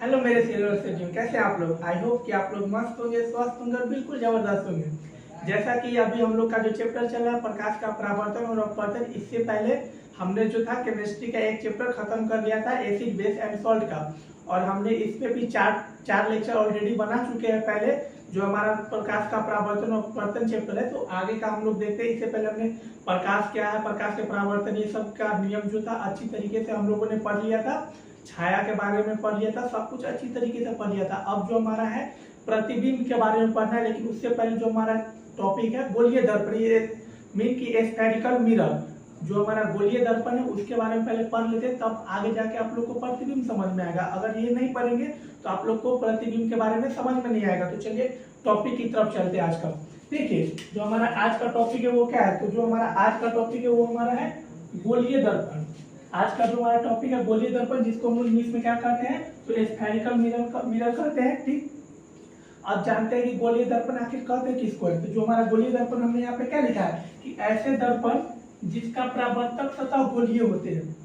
Hello मेरे silver student, कैसे आप लोग। आई होप कि आप लोग मस्त होंगे, स्वस्थ होंगे और बिल्कुल जबरदस्त होंगे। जैसा कि अभी हम लोग का जो चैप्टर चल रहा है प्रकाश का परावर्तन और अपवर्तन, इससे पहले हमने जो था केमिस्ट्री का एक चैप्टर खत्म कर लिया था एसिड बेस एंड सॉल्ट का। और हमने इस पे भी चार लेक्चर ऑलरेडी बना चुके हैं पहले, जो हमारा प्रकाश का परावर्तन और अपवर्तन चैप्टर है। तो आगे का हम लोग देखते हैं। इससे पहले हमने प्रकाश क्या है, प्रकाश के परावर्तन, ये सब का नियम जो था अच्छी तरीके से हम लोगों ने पढ़ लिया था। छाया के बारे में पढ़ लिया था, सब कुछ अच्छी तरीके से पढ़ लिया था। अब जो हमारा है प्रतिबिंब के बारे में पढ़ना है, लेकिन उससे पहले जो हमारा टॉपिक है गोलीय दर्पण, ये मीन की स्फेरिकल मिरर, जो हमारा गोलीय दर्पण है उसके बारे में पहले पढ़ लेते, तब आगे जाके आप लोग को प्रतिबिंब समझ में आएगा। अगर ये नहीं पढ़ेंगे तो आप लोग को प्रतिबिंब के बारे में समझ में नहीं आएगा। तो चलिए टॉपिक की तरफ चलते हैं। आज का देखिए, जो हमारा आज का टॉपिक है वो क्या है। तो जो हमारा आज का टॉपिक है वो हमारा है गोलीय दर्पण। आज का जो हमारा टॉपिक है गोलीय दर्पण, जिसको हम लोग इंग्लिश में क्या कहते हैं, तो स्फेरिकल मिरर कहते हैं। ठीक, अब जानते हैं कि गोलीय दर्पण आखिर कहते हैं किसको है। तो जो हमारा गोलीय दर्पण, हमने यहाँ पे क्या लिखा है कि ऐसे दर्पण जिसका परावर्तक सतह गोलीय होते हैं।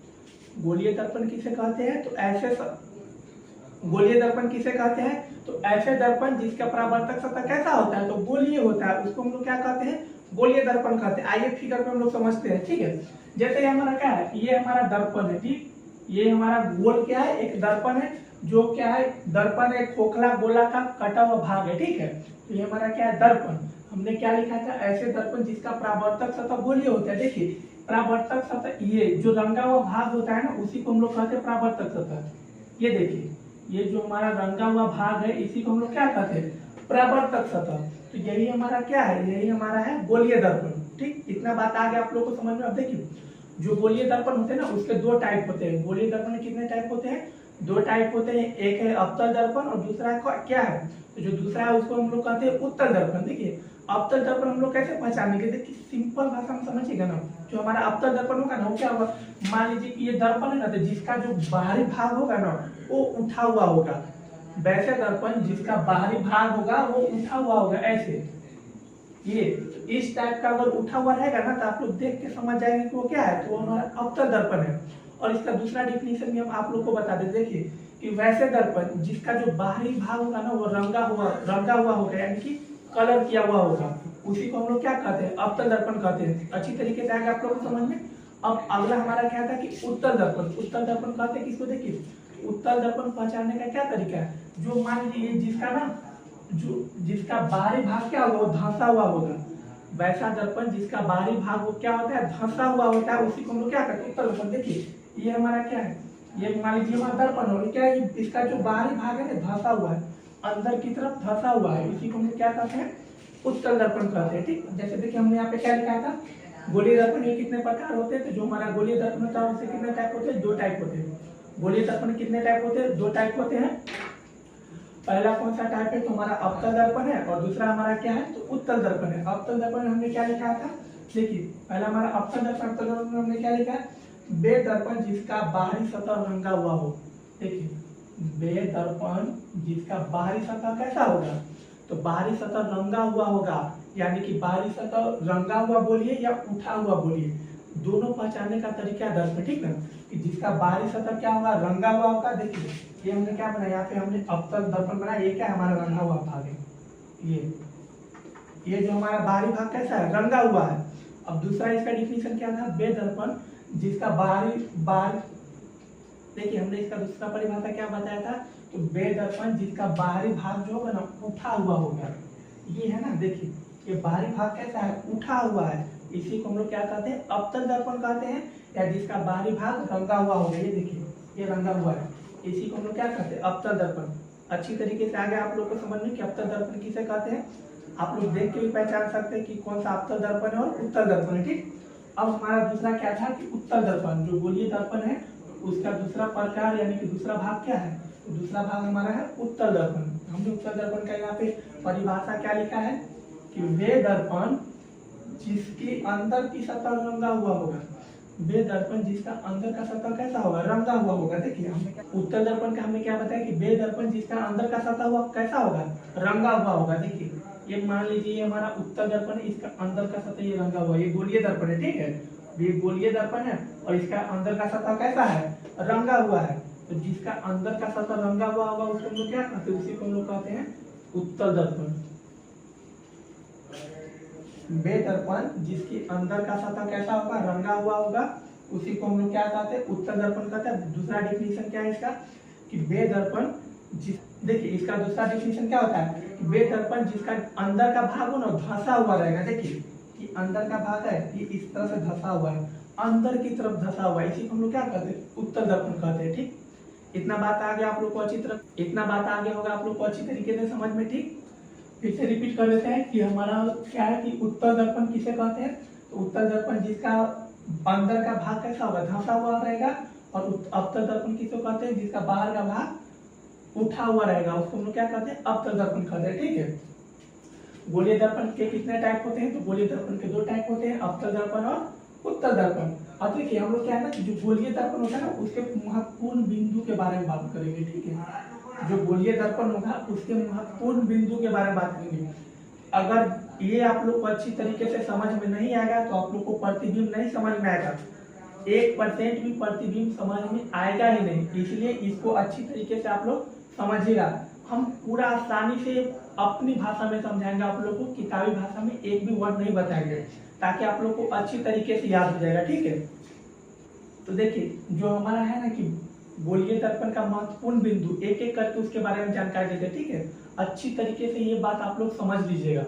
गोलीय दर्पण किसे कहते हैं, तो ऐसे गोलीय दर्पण किसे कहते हैं, तो ऐसे दर्पण जिसका परावर्तक सतह कैसा होता है, तो गोलीय होता है, उसको हम लोग क्या कहते हैं, गोलीय दर्पण कहते हैं। आइए फिगर पे हम लोग समझते हैं। ठीक है, जैसे ये हमारा क्या है, ये हमारा दर्पण है। ठीक, ये हमारा गोल क्या है, एक दर्पण है, जो क्या है दर्पण एक खोखला गोला का कटा हुआ भाग है। ठीक है, तो ये हमारा क्या है दर्पण। हमने क्या लिखा था, ऐसे दर्पण जिसका परावर्तक सतह गोलीय होता है। देखिए परावर्तक सतह, ये जो रंगा हुआ भाग होता है ना, उसी को हम लोग कहते हैं परावर्तक सतह। ये देखिए, ये जो हमारा रंगा हुआ भाग है, इसी को हम लोग क्या कहते हैं, परावर्तक सतह। तो यही हमारा क्या है, यही हमारा है गोलीय दर्पण। ठीक, इतना बात आ गया आप लोगों को समझ में। अब देखिए, जो गोलीय दर्पण होते हैं ना, उसके दो टाइप होते हैं। गोलीय दर्पण में कितने टाइप होते हैं, दो टाइप होते हैं। एक है अवतल दर्पण और दूसरा है क्या है, तो जो दूसरा है उसको हम लोग कहते हैं उत्तल दर्पण। देखिए अवतल दर्पण हम लोग कैसे पहचानेंगे, देखिए सिंपल भाषा में समझिएगा ना। जो हमारा अवतल दर्पण होगा ना, वो क्या होगा, मान लीजिए कि ये दर्पण है ना, तो जिसका जो बाहरी भाग होगा ना वो उठा हुआ होगा। वैसे दर्पण जिसका बाहरी भाग होगा वो उठा हुआ होगा, ऐसे ये इस टाइप का अगर उठा हुआ रहेगा ना, तो आप लोग देख के समझ जाएंगे कि वो क्या है, तो वो हमारा अवतल दर्पण है। और इसका दूसरा डिफिनेशन भी हम आप लोग को बता दें। देखिए कि वैसे दर्पण जिसका जो बाहरी भाग होगा ना वो रंगा हुआ होगा, यानी कि कलर किया हुआ होगा, उसी को हम लोग क्या कहते हैं, अवतल दर्पण कहते हैं। अच्छी तरीके से आगे आप लोग को समझ में। अब अगला हमारा क्या था कि उत्तल दर्पण। उत्तल दर्पण कहते हैं किसको, देखिए उत्तल दर्पण पहचानने का क्या तरीका है, जो मान लीजिए जिसका ना जिसका बाहरी भाग क्या होगा, वो धंसा हुआ होगा। वैसा दर्पण जिसका बाहरी भाग वो क्या होता है, धंसा हुआ होता है, उसी को हम लोग क्या करते हैं, उत्तल दर्पण। देखिए ये हमारा क्या है, ये मान लीजिए हमारा दर्पण हो, क्या है, इसका जो बाहरी भाग है ना धंसा हुआ है, अंदर की तरफ धंसा हुआ है, इसी को हम लोग क्या कहते हैं, उत्तल दर्पण कहते हैं। ठीक, जैसे देखिए हमने यहाँ पे क्या लिखा था, गोलीय दर्पण ये कितने प्रकार होते हैं। तो जो हमारा गोलीय दर्पण होता है उससे कितने टाइप होते हैं, दो टाइप होते हैं। गोलीय दर्पण कितने टाइप होते हैं, दो टाइप होते हैं। पहला कौन सा टाइप है, तो हमारा अवतल दर्पण है, और दूसरा हमारा क्या है, तो उत्तल दर्पण है। अवतल दर्पण में हमने क्या लिखा था, देखिए पहला हमारा अवतल दर्पण, अवतल दर्पण में हमने क्या लिखा है, बे दर्पण जिसका बाहरी सतह रंगा हुआ हो। देखिए बे दर्पण जिसका बाहरी सतह कैसा होगा, तो बाहरी सतह रंगा हुआ होगा, यानी कि बाहरी सतह रंगा हुआ बोलिए या उठा हुआ बोलिए, दोनों पहचानने का तरीका दर्पण। ठीक है, कि जिसका बाहरी सतह क्या होगा, रंगा हुआ होगा। देखिए ये हमने क्या बनाया, यहाँ पे हमने अवतल दर्पण बनाया, ये क्या है, हमारा रंगा हुआ भाग है। ये जो हमारा बाहरी भाग कैसा है, रंगा हुआ है। अब दूसरा इसका डिफिनेशन क्या था, बे दर्पण जिसका बाहरी देखिए हमने इसका दूसरा परिभाषा क्या बताया था, तो बे दर्पण जिसका बाहरी भाग जो होगा ना उठा हुआ होगा। ये है ना, देखिए ये बाहरी भाग कैसा है, उठा हुआ है, इसी को हम लोग क्या कहते हैं, अवतल दर्पण कहते हैं। या जिसका बाहरी भाग रंगा हुआ होगा, ये देखिए ये रंगा हुआ है, इसी को हम लोग क्या कहते हैं, अवतल दर्पण। अच्छी तरीके से आगे आप लोग को समझ में कि अवतल दर्पण किसे कहते हैं। आप लोग देख के भी पहचान सकते हैं कि कौन सा अवतल दर्पण है और उत्तल दर्पण है। ठीक, अब हमारा दूसरा क्या था कि उत्तल दर्पण, जो गोलीय दर्पण है उसका दूसरा प्रकार यानी कि दूसरा भाग क्या है, तो दूसरा भाग हमारा है उत्तल दर्पण। हमने उत्तल दर्पण का यहाँ पे परिभाषा क्या लिखा है कि वे दर्पण जिसके अंदर की सतह रंगा हुआ होगा। वे दर्पण जिसका अंदर का सतह कैसा होगा, रंगा हुआ होगा। देखिए हमने उत्तल दर्पण का हमने क्या बताया कि वे दर्पण जिसका अंदर का सतह हुआ कैसा होगा, रंगा हुआ होगा। देखिए ये मान लीजिए ये हमारा उत्तल दर्पण है, इसका अंदर का सतह ये रंगा हुआ है, ये गोलीय दर्पण है। ठीक है, ये गोलीय दर्पण है और इसका अंदर का सतह कैसा है, रंगा हुआ है। तो जिसका अंदर का सतह रंगा हुआ होगा उसको हम लोग क्या कहते हैं, उसी को हम लोग कहते हैं उत्तल दर्पण। बे दर्पण जिसकी अंदर का सतह कैसा होगा, रंगा हुआ होगा, उसी को हम लोग क्या कहते हैं, उत्तल दर्पण कहते हैं। दूसरा डेफिनेशन क्या है इसका कि बे दर्पण देखिए इसका दूसरा डेफिनेशन क्या होता है कि बे दर्पण जिसका अंदर का भाग हो ना धंसा हुआ रहेगा। देखिए कि अंदर का भाग है ये इस तरह से धंसा हुआ है, अंदर की तरफ धंसा हुआ है, इसी को हम लोग क्या कहते हैं, उत्तल दर्पण कहते हैं। ठीक, इतना बात आ गया आप लोग को अच्छी तरह, इतना बात आ गया होगा आप लोग को अच्छी तरीके से समझ में। ठीक, फिर से रिपीट कर देते हैं कि हमारा क्या है कि उत्तल दर्पण किसे कहते हैं, तो उत्तल दर्पण जिसका अंदर का भाग कैसा होगा, धंसा हुआ रहेगा, और अवतल दर्पण किसे कहते हैं, जिसका बाहर का भाग उठा हुआ रहेगा, उसको हम लोग क्या कहते हैं, अवतल दर्पण कहते हैं। ठीक है, गोलीय दर्पण के कितने टाइप होते हैं, तो गोलीय दर्पण के 2 टाइप होते हैं, अवतल दर्पण और उत्तल दर्पण। और देखिए हम लोग क्या है ना कि जो गोलीय दर्पण होता है ना उसके महत्वपूर्ण बिंदु के बारे में बात करेंगे। ठीक है, जो गोलीय दर्पण होगा उसके महत्वपूर्ण बिंदु के बारे में बात करेंगे। अगर ये आप लोग को अच्छी तरीके से समझ में नहीं आएगा तो आप लोग को प्रतिबिंब नहीं समझ में आएगा, 1% भी प्रतिबिंब समझ में आएगा ही नहीं। इसलिए इसको अच्छी तरीके से आप लोग समझिएगा। हम पूरा आसानी से अपनी भाषा में समझाएंगे आप लोग को, किताबी भाषा में एक भी वर्ड नहीं बताएंगे, ताकि आप लोग को अच्छी तरीके से याद हो जाएगा। ठीक है, तो देखिए जो हमारा है ना कि गोलीय दर्पण का महत्वपूर्ण बिंदु एक एक करके उसके बारे में जानकारी देते हैं। ठीक है, अच्छी तरीके से ये बात आप लोग समझ लीजिएगा।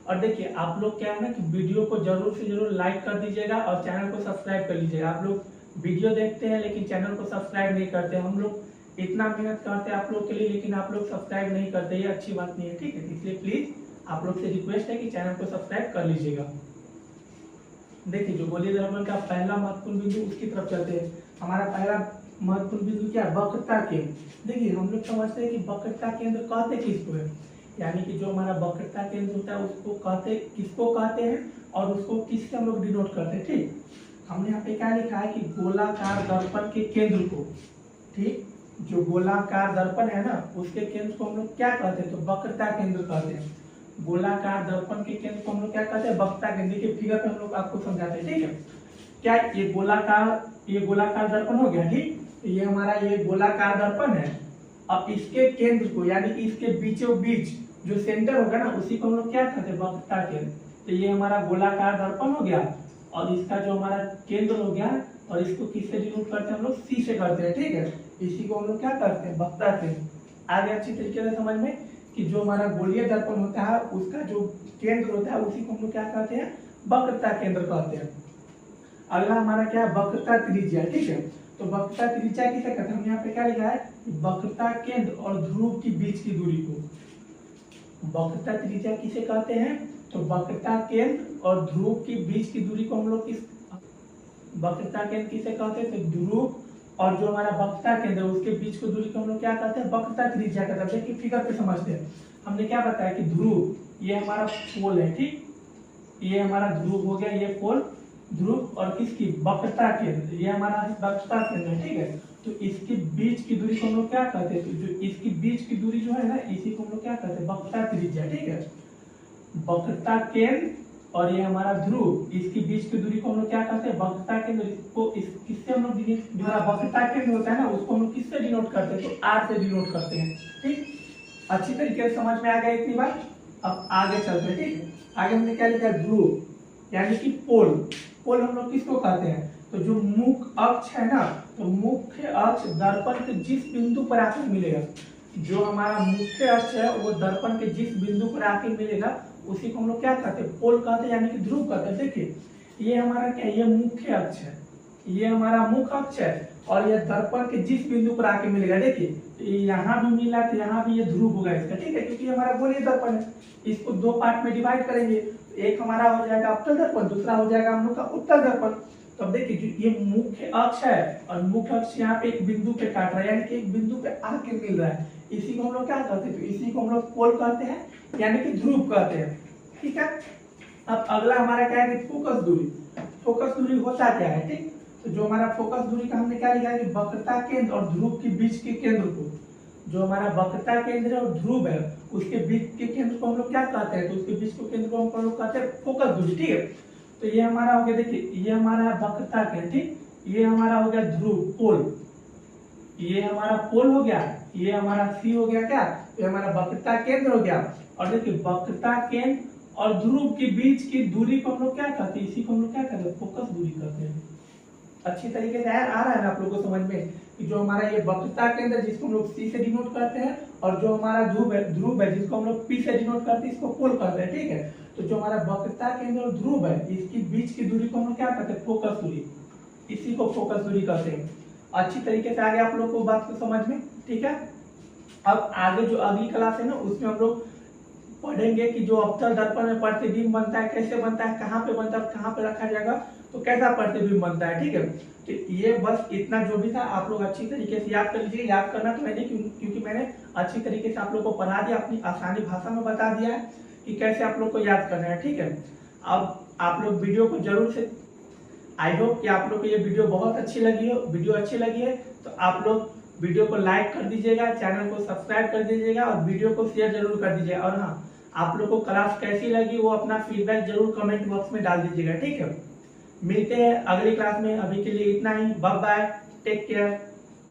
और देखिए आप लोग क्या है ना कि वीडियो को जरूर से जरूर लाइक कर दीजिएगा और चैनल को सब्सक्राइब कर लीजिएगा। आप लोग वीडियो देखते हैं लेकिन चैनल को सब्सक्राइब नहीं करते। हम लोग इतना मेहनत करते हैं आप लोग के लिए, लेकिन आप लोग सब्सक्राइब नहीं करते, ये अच्छी बात नहीं है। ठीक है, इसलिए प्लीज आप लोग से रिक्वेस्ट है कि चैनल को सब्सक्राइब कर लीजिएगा। देखिए जो गोलीय दर्पण का पहला महत्वपूर्ण बिंदु उसकी तरफ चलते हैं। हमारा पहला महत्वपूर्ण बिंदु क्या है, वक्रता केंद्र। देखिए हम लोग समझते हैं कि वक्रता केंद्र कहते किसको है, यानी कि जो हमारा वक्रता केंद्र होता है उसको कहते किसको कहते हैं और उसको किससे हम लोग डिनोट करते हैं। ठीक, हमने यहाँ पे क्या लिखा है कि गोलाकार दर्पण के केंद्र को, ठीक, जो गोलाकार दर्पण है ना उसके केंद्र को हम लोग क्या कहते हैं, तो वक्रता केंद्र कहते हैं। गोलाकार दर्पण के केंद्र को हम लोग क्या कहते हैं, वक्रता केंद्र। देखिए फिगर पे हम लोग आपको समझाते हैं। ठीक है, क्या ये गोलाकार दर्पण हो गया। ठीक, ये हमारा ये गोलाकार दर्पण है। अब इसके केंद्र को यानी कि इसके बीचों बीच जो सेंटर होगा ना उसी को हम लोग क्या कहते हैं, वक्रता केंद्र। तो ये हमारा गोलाकार दर्पण हो गया और इसका जो हमारा केंद्र हो गया, और इसको किससे डिनोट करते हैं, हम लोग सी से करते हैं। ठीक है, इसी को हम लोग क्या करते हैं, वक्रता केंद्र। आगे अच्छी तरीके से समझ में कि जो हमारा गोलीय दर्पण होता है उसका जो केंद्र होता है उसी को हम लोग क्या कहते हैं, वक्रता केंद्र कहते हैं। अगला हमारा क्या है, वक्रता त्रिज्या। ठीक है, तो वक्रता त्रिज्या किसे कहते हैं, हमने यहाँ पे क्या लिखा है, वक्रता केंद्र और ध्रुव के बीच की दूरी को वक्रता त्रिज्या किसे कहते हैं, तो वक्रता केंद्र और ध्रुव के बीच की दूरी को हम लोग किस वक्रता केंद्र किसे कहते हैं, तो ध्रुव और जो हमारा वक्रता केंद्र उसके बीच की दूरी को हम लोग क्या कहते हैं, वक्रता त्रिज्या कहते हैं। देखिए फिगर पे समझते हैं। हमने क्या बताया कि ध्रुव ये हमारा पोल है। ठीक, ये हमारा ध्रुव हो गया, ये पोल ध्रुव, और किसकी वक्रता केंद्र, ये हमारा वक्रता केंद्र है। ठीक है, तो इसके बीच की दूरी को हम लोग क्या कहते हैं, तो जो इसकी बीच की दूरी जो है ना इसी को हम लोग क्या कहते हैं, वक्रता त्रिज्या। ठीक है, वक्रता केंद्र और ये हमारा ध्रुव, इसके बीच की दूरी को हम लोग क्या कहते हैं, वक्रता केंद्र। इसको किससे हम लोग जो वक्रता केंद्र होता है ना उसको हम लोग किससे डिनोट करते हैं, तो आर से डिनोट करते हैं। ठीक, अच्छी तरीके से समझ में आ गया इतनी बार। अब आगे चलते हैं। ठीक, आगे हमने क्या लिखा है, ध्रुव यानी कि पोल। पोल हम लोग किसको कहते हैं, तो जो मुख्य अक्ष है ना, तो मुख्य अक्ष दर्पण के जिस बिंदु पर आकर मिलेगा, जो हमारा मुख्य अक्ष है वो दर्पण के जिस बिंदु पर आके मिलेगा उसी को हम लोग क्या कहते हैं, पोल कहते हैं, यानी कि ध्रुव कहते हैं। देखिए ये हमारा क्या है, ये मुख्य अक्ष है, ये हमारा मुख्य अक्ष है, और ये दर्पण के जिस बिंदु पर आके मिलेगा, देखिए यहाँ भी मिला तो यहाँ भी ये ध्रुव होगा इसका। ठीक है, क्योंकि हमारा गोलीय दर्पण है। इसको 2 पार्ट में डिवाइड करेंगे, एक हमारा हो जाएगा अवतल दर्पण, दूसरा हो जाएगा हम लोग का उत्तल दर्पण। तो अब देखिए ये मुख्य अक्ष है और मुख्य अक्ष यहाँ पे एक बिंदु पे काट रहा है, यानी कि एक बिंदु पे आके मिल रहा है, इसी को हम लोग क्या कहते हैं, तो इसी को हम लोग पोल कहते हैं, यानी कि ध्रुव कहते हैं। ठीक है, अब अगला हमारा क्या है, फोकस दूरी। फोकस दूरी होता क्या है, ठीक, तो जो हमारा फोकस दूरी का हमने क्या लिखा है कि वक्रता केंद्र और ध्रुव के बीच के केंद्र को, जो हमारा वक्रता केंद्र और ध्रुव है उसके बीच के केंद्र को हम लोग क्या कहते हैं, तो उसके बीच के केंद्र को हम लोग कहते हैं फोकस दूरी। ठीक है, तो ये हमारा हो गया, देखिए ये हमारा वक्रता केंद्र, ठीक, ये हमारा हो गया ध्रुव पोल, ये हमारा पोल हो गया, ये हमारा सी हो गया क्या, ये हमारा वक्रता केंद्र हो गया। और देखिए वक्रता केंद्र और ध्रुव के बीच की दूरी को हम लोग क्या कहते हैं, इसी को हम लोग क्या कहते हैं, फोकस दूरी कहते हैं। अच्छी तरीके से आ रहा है ना आप लोगों को समझ में कि जो हमारा ये वक्रता केंद्र जिसको हम लोग सी से डिनोट करते हैं, और जो हमारा ध्रुव है जिसको हम लोग पी से डिनोट करते हैं, इसको पोल कहते हैं, ठीक है। तो जो हमारा वक्रता केंद्र और ध्रुव है, इसकी बीच की दूरी को हम लोग क्या कहते हैं, फोकस दूरी, इसी को फोकस दूरी कहते हैं। अच्छी तरीके से आगे आप लोग को बात को समझ में, ठीक है। अब आगे जो अगली क्लास है ना, उसमें हम लोग पढ़ेंगे कि जो अवतल दर्पण में प्रतिबिंब बनता है, कैसे बनता है, कहाँ पे बनता है, कहाँ पे रखा जाएगा, तो कैसा प्रतिबिंब बनता है, ठीक है। तो ये बस इतना जो भी था आप लोग अच्छी तरीके से याद कर लीजिए। याद करना तो मैंने क्योंकि मैंने अच्छी तरीके से आप लोग को पढ़ा दिया, अपनी आसानी भाषा में बता दिया है कि कैसे आप लोग को याद करना है, ठीक है। अब आप लोग वीडियो को जरूर से, आई होप कि आप लोग को ये वीडियो बहुत अच्छी लगी हो। वीडियो अच्छी लगी है तो आप लोग वीडियो को लाइक कर दीजिएगा, चैनल को सब्सक्राइब कर दीजिएगा और वीडियो को शेयर जरूर कर दीजिएगा। और हाँ, आप लोग को क्लास कैसी लगी वो अपना फीडबैक जरूर कमेंट बॉक्स में डाल दीजिएगा, ठीक है। मिलते हैं अगली क्लास में, अभी के लिए इतना ही। Bye bye, take care.